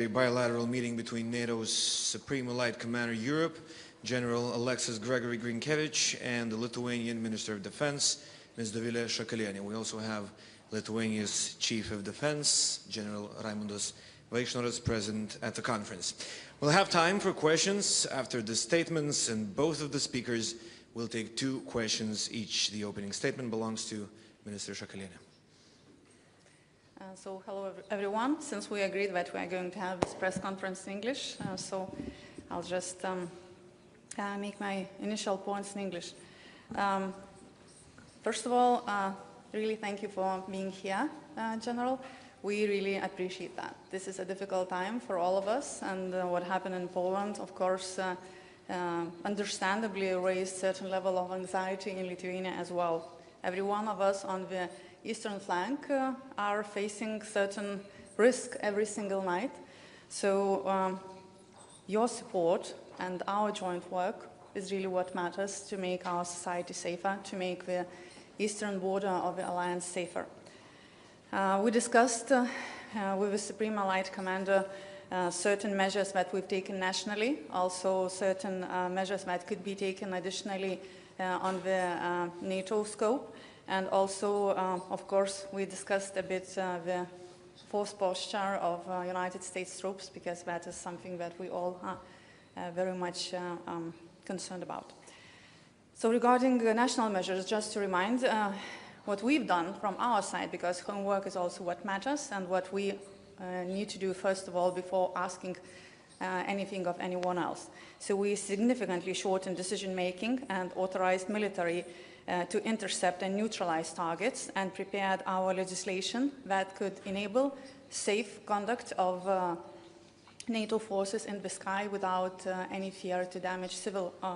A bilateral meeting between NATO's Supreme Allied Commander Europe, General Alexus Grynkewich, and the Lithuanian Minister of Defence, Ms. Dovile Sakaliene. We also have Lithuania's Chief of Defence, General Raimundas Vaiksnoras, present at the conference. We'll have time for questions after the statements, and both of the speakers will take 2 questions each. The opening statement belongs to Minister Sakaliene. So hello everyone. Since we agreed that we are going to have this press conference in English, so I'll just make my initial points in English. First of all, really thank you for being here, General. We really appreciate that. This is a difficult time for all of us, and what happened in Poland, of course, understandably raised certain level of anxiety in Lithuania as well. Every one of us on the eastern flank are facing certain risk every single night. So your support and our joint work is really what matters to make our society safer, to make the eastern border of the alliance safer. We discussed with the Supreme Allied Commander certain measures that we've taken nationally, also certain measures that could be taken additionally on the NATO scope. And also, of course, we discussed a bit the force posture of United States troops, because that is something that we all are very much concerned about. So regarding national measures, just to remind what we've done from our side, because homework is also what matters, and what we need to do first of all before asking anything of anyone else. So we significantly shortened decision-making and authorized military to intercept and neutralize targets, and prepared our legislation that could enable safe conduct of NATO forces in the sky without any fear to damage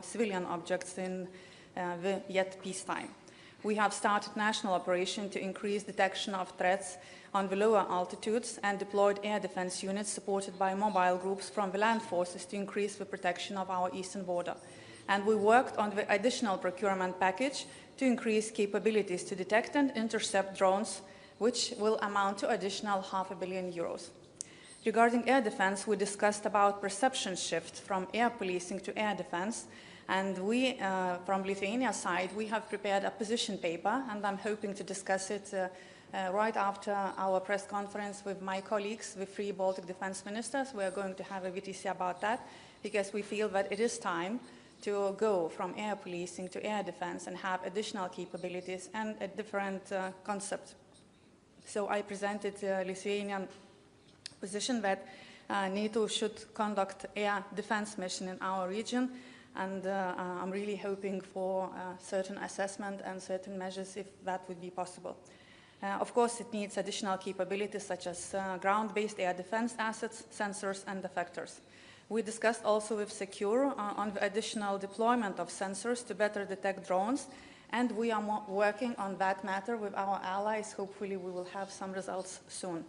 civilian objects in the yet peacetime. We have started national operation to increase detection of threats on the lower altitudes, and deployed air defense units supported by mobile groups from the land forces to increase the protection of our eastern border. And we worked on the additional procurement package to increase capabilities to detect and intercept drones, which will amount to additional €500 million. Regarding air defense, we discussed about perception shift from air policing to air defense. And we, from Lithuania's side, we have prepared a position paper, and I'm hoping to discuss it right after our press conference with my colleagues, the 3 Baltic defense ministers. We are going to have a VTC about that, because we feel that it is time to go from air policing to air defense and have additional capabilities and a different concept. So I presented the Lithuanian position that NATO should conduct air defense mission in our region, and I'm really hoping for certain assessment and certain measures if that would be possible. Of course, it needs additional capabilities such as ground-based air defense assets, sensors, and effectors. We discussed also with Secure on the additional deployment of sensors to better detect drones, and we are working on that matter with our allies. Hopefully we will have some results soon.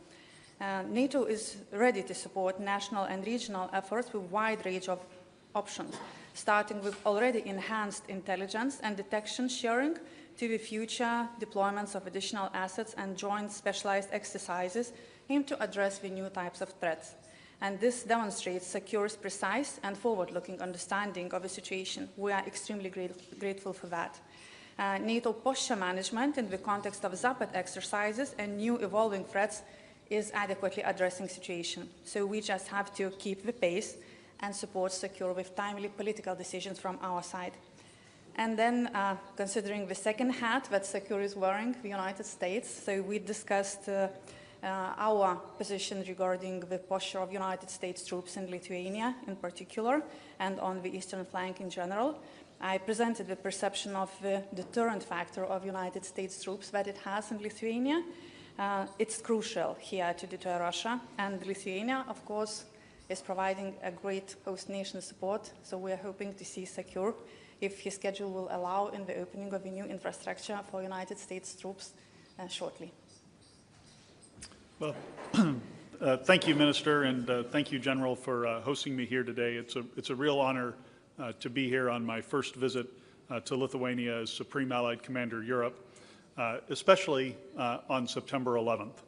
NATO is ready to support national and regional efforts with a wide range of options, starting with already enhanced intelligence and detection sharing to the future deployments of additional assets and joint specialized exercises aimed to address the new types of threats. And this demonstrates Secure's precise and forward-looking understanding of the situation. We are extremely grateful for that. NATO posture management in the context of Zapad exercises and new evolving threats is adequately addressing the situation. So we just have to keep the pace and support Secure with timely political decisions from our side. And then, considering the second hat that Secure is wearing, the United States, so we discussed our position regarding the posture of United States troops in Lithuania in particular, and on the eastern flank in general. I presented the perception of the deterrent factor of United States troops that it has in Lithuania. It's crucial here to deter Russia, and Lithuania, of course, is providing a great host nation support, so we are hoping to see Secure, if his schedule will allow, in the opening of a new infrastructure for United States troops shortly. Well, thank you, Minister, and thank you, General, for hosting me here today. It's a real honor to be here on my first visit to Lithuania as Supreme Allied Commander Europe, especially on September 11th.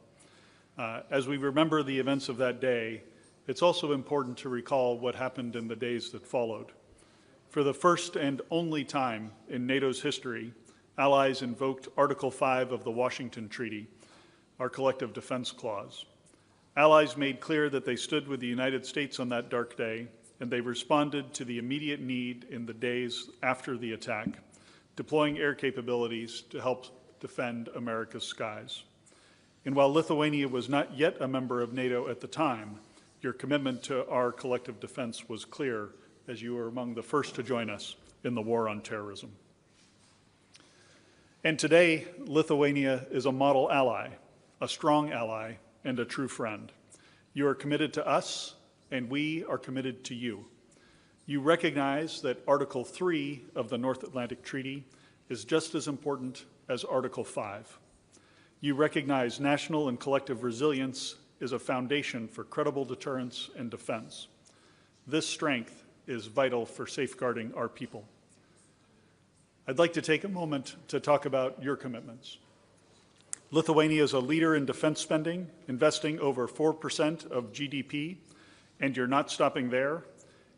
As we remember the events of that day, it's also important to recall what happened in the days that followed. For the first and only time in NATO's history, allies invoked Article 5 of the Washington Treaty, our collective defense clause. Allies made clear that they stood with the United States on that dark day, and they responded to the immediate need in the days after the attack, deploying air capabilities to help defend America's skies. And while Lithuania was not yet a member of NATO at the time, your commitment to our collective defense was clear as you were among the first to join us in the war on terrorism. And today, Lithuania is a model ally, a strong ally, and a true friend. You are committed to us, and we are committed to you. You recognize that Article 3 of the North Atlantic Treaty is just as important as Article 5. You recognize national and collective resilience is a foundation for credible deterrence and defense. This strength is vital for safeguarding our people. I'd like to take a moment to talk about your commitments. Lithuania is a leader in defense spending, investing over 4% of GDP, and you're not stopping there.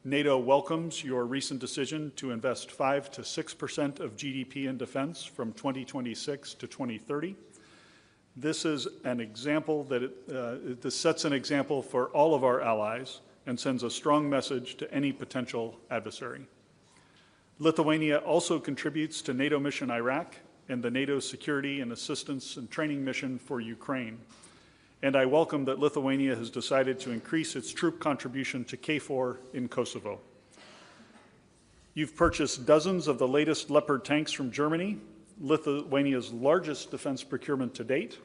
NATO welcomes your recent decision to invest 5 to 6% of GDP in defense from 2026 to 2030. This is an example that this sets an example for all of our allies and sends a strong message to any potential adversary. Lithuania also contributes to NATO Mission Iraq and the NATO Security and Assistance and Training Mission for Ukraine. And I welcome that Lithuania has decided to increase its troop contribution to KFOR in Kosovo. You've purchased dozens of the latest Leopard tanks from Germany, Lithuania's largest defense procurement to date.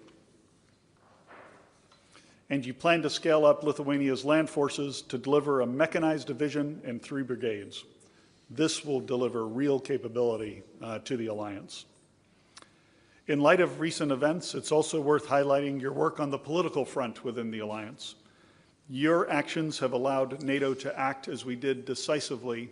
And you plan to scale up Lithuania's land forces to deliver a mechanized division and 3 brigades. This will deliver real capability to the alliance. In light of recent events, it's also worth highlighting your work on the political front within the alliance. Your actions have allowed NATO to act as we did decisively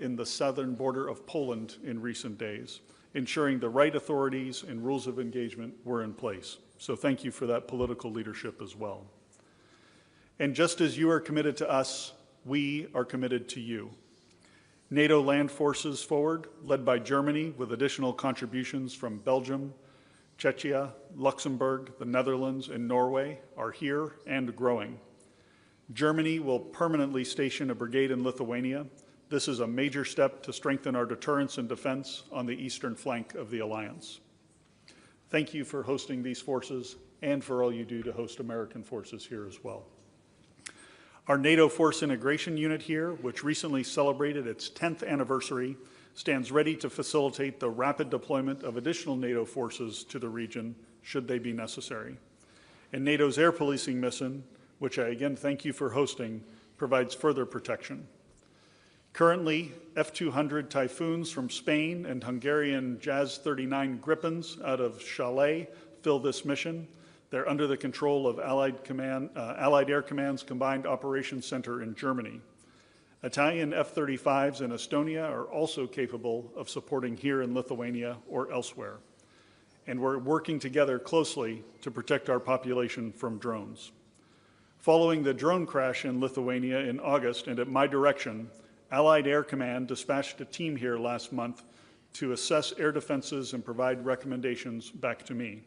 in the southern border of Poland in recent days, ensuring the right authorities and rules of engagement were in place. So thank you for that political leadership as well. And just as you are committed to us, we are committed to you. NATO land forces forward, led by Germany, with additional contributions from Belgium, Czechia, Luxembourg, the Netherlands, and Norway, are here and growing. Germany will permanently station a brigade in Lithuania. This is a major step to strengthen our deterrence and defense on the eastern flank of the alliance. Thank you for hosting these forces and for all you do to host American forces here as well. Our NATO Force Integration Unit here, which recently celebrated its 10th anniversary, stands ready to facilitate the rapid deployment of additional NATO forces to the region should they be necessary. And NATO's air policing mission, which I again thank you for hosting, provides further protection. Currently, F-200 Typhoons from Spain and Hungarian Jazz 39 Gripens out of Calais fill this mission. They're under the control of Allied Air Command's Combined Operations Center in Germany. Italian F-35s in Estonia are also capable of supporting here in Lithuania or elsewhere. And we're working together closely to protect our population from drones. Following the drone crash in Lithuania in August and at my direction, Allied Air Command dispatched a team here last month to assess air defenses and provide recommendations back to me.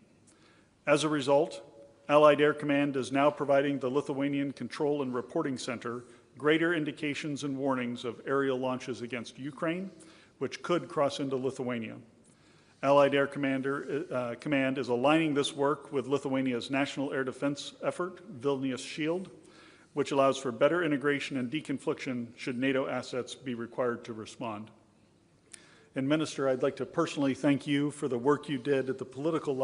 As a result, Allied Air Command is now providing the Lithuanian Control and Reporting Center greater indications and warnings of aerial launches against Ukraine, which could cross into Lithuania. Allied Air Command is aligning this work with Lithuania's national air defense effort, Vilnius Shield, which allows for better integration and deconfliction should NATO assets be required to respond. And Minister, I'd like to personally thank you for the work you did at the political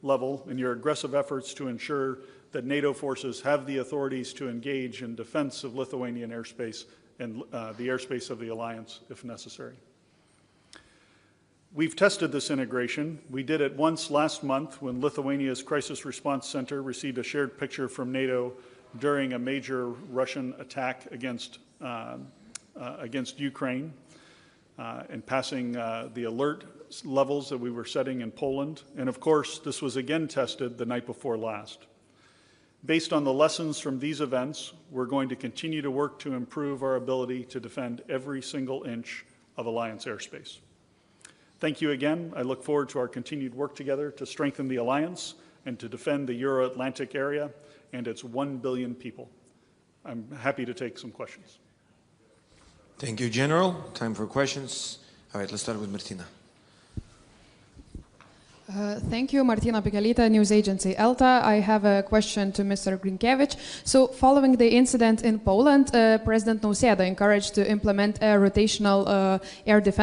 level in your aggressive efforts to ensure that NATO forces have the authorities to engage in defense of Lithuanian airspace and the airspace of the alliance if necessary. We've tested this integration. We did it once last month when Lithuania's Crisis Response Center received a shared picture from NATO during a major Russian attack against Ukraine and passing the alert levels that we were setting in Poland. And of course, this was again tested the night before last. Based on the lessons from these events, we're going to continue to work to improve our ability to defend every single inch of Alliance airspace. Thank you again. I look forward to our continued work together to strengthen the Alliance and to defend the Euro-Atlantic area and its 1 billion people. I'm happy to take some questions. Thank you, General. Time for questions. All right, let's start with Martina. Thank you, Martina Pikelytė, news agency ELTA. I have a question to Mr. Grynkewich. So, following the incident in Poland, President Nausėda encouraged to implement a rotational air defense